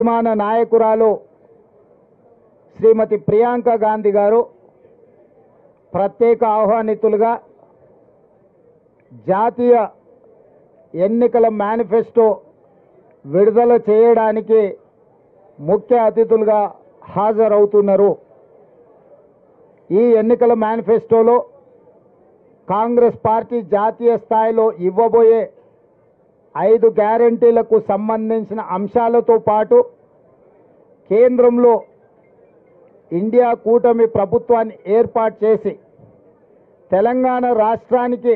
అభిమాన నాయకురాలు శ్రీమతి ప్రియాంక గాంధీ గారు ప్రత్యేక ఆహ్వానితులుగా జాతీయ ఎన్నికల మేనిఫెస్టో విడుదల చేయడానికి ముఖ్య అతిథులుగా హాజరవుతున్నారు. ఈ ఎన్నికల మేనిఫెస్టోలో కాంగ్రెస్ పార్టీ జాతీయ స్థాయిలో ఇవ్వబోయే 5 గ్యారెంటీలకు సంబంధించిన అంశాలతో పాటు కేంద్రంలో ఇండియా కూటమి ప్రభుత్వాన్ని ఏర్పాటు చేసి తెలంగాణ రాష్ట్రానికి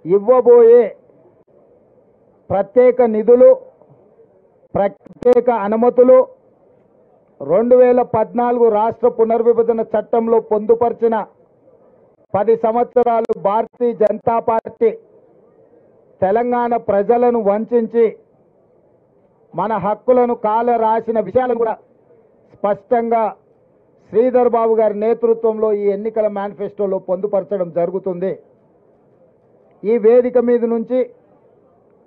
ఇవ్వబోయే ప్రత్యేక నిధులు, ప్రత్యేక అనుమతులు, 2014 రాష్ట్ర పునర్విభజన చట్టంలో పొందుపరిచిన 10 సంవత్సరాలు భారతీయ జనతా పార్టీ తెలంగాణ ప్రజలను వంచించి మన హక్కులను కాల రాసిన విషయాలను కూడా స్పష్టంగా శ్రీధర్ బాబు గారి నేతృత్వంలో ఈ ఎన్నికల మేనిఫెస్టోలో పొందుపరచడం జరుగుతుంది. ఈ వేదిక మీద నుంచి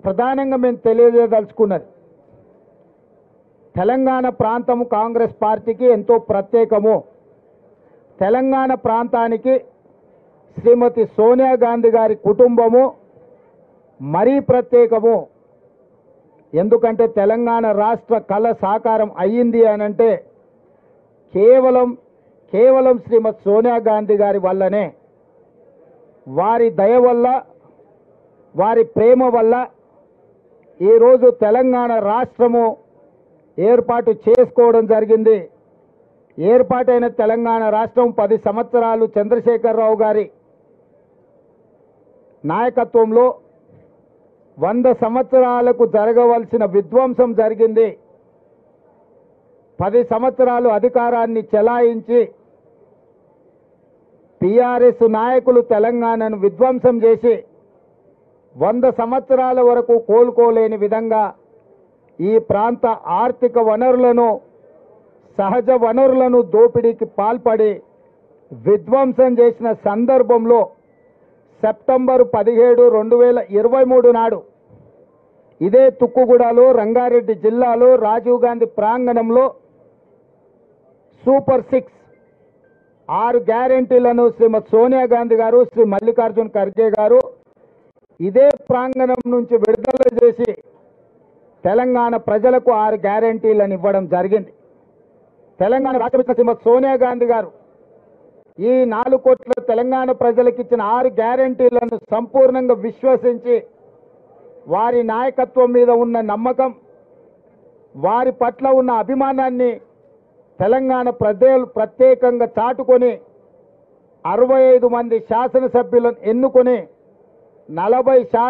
ప్రధానంగా మేము తెలియజేయదలుచుకున్నది, తెలంగాణ ప్రాంతము కాంగ్రెస్ పార్టీకి ఎంతో ప్రత్యేకము. తెలంగాణ ప్రాంతానికి శ్రీమతి సోనియా గాంధీ గారి కుటుంబము మరీ ప్రత్యేకము. ఎందుకంటే తెలంగాణ రాష్ట్ర కళ సాకారం అయ్యింది అనంటే కేవలం శ్రీమతి సోనియా గాంధీ గారి వల్లనే, వారి దయ వల్ల, వారి ప్రేమ వల్ల ఈరోజు తెలంగాణ రాష్ట్రము ఏర్పాటు చేసుకోవడం జరిగింది. ఏర్పాటైన తెలంగాణ రాష్ట్రం 10 సంవత్సరాలు చంద్రశేఖరరావు గారి నాయకత్వంలో 100 సంవత్సరాలకు జరగవలసిన విధ్వంసం జరిగింది. 10 సంవత్సరాలు అధికారాన్ని చెలాయించి టీఆర్ఎస్ నాయకులు తెలంగాణను విధ్వంసం చేసి 100 సంవత్సరాల వరకు కోలుకోలేని విధంగా ఈ ప్రాంత ఆర్థిక వనరులను, సహజ వనరులను దోపిడీకి పాల్పడి విధ్వంసం చేసిన సందర్భంలో సెప్టెంబర్ 17, 2023 నాడు ఇదే తుక్కుగూడలో, రంగారెడ్డి జిల్లాలో రాజీవ్ గాంధీ ప్రాంగణంలో సూపర్ 6 గ్యారెంటీలను శ్రీమతి సోనియా గాంధీ గారు, శ్రీ మల్లికార్జున్ ఖర్గే గారు ఇదే ప్రాంగణం నుంచి విడుదల చేసి తెలంగాణ ప్రజలకు 6 గ్యారెంటీలను ఇవ్వడం జరిగింది. తెలంగాణ రాష్ట్ర శ్రీమతి సోనియా గాంధీ గారు ఈ 4 కోట్ల తెలంగాణ ప్రజలకు ఇచ్చిన 6 గ్యారెంటీలను సంపూర్ణంగా విశ్వసించి వారి నాయకత్వం మీద ఉన్న నమ్మకం, వారి పట్ల ఉన్న అభిమానాన్ని తెలంగాణ ప్రజలు ప్రత్యేకంగా చాటుకొని 65 మంది శాసనసభ్యులను ఎన్నుకొని 40%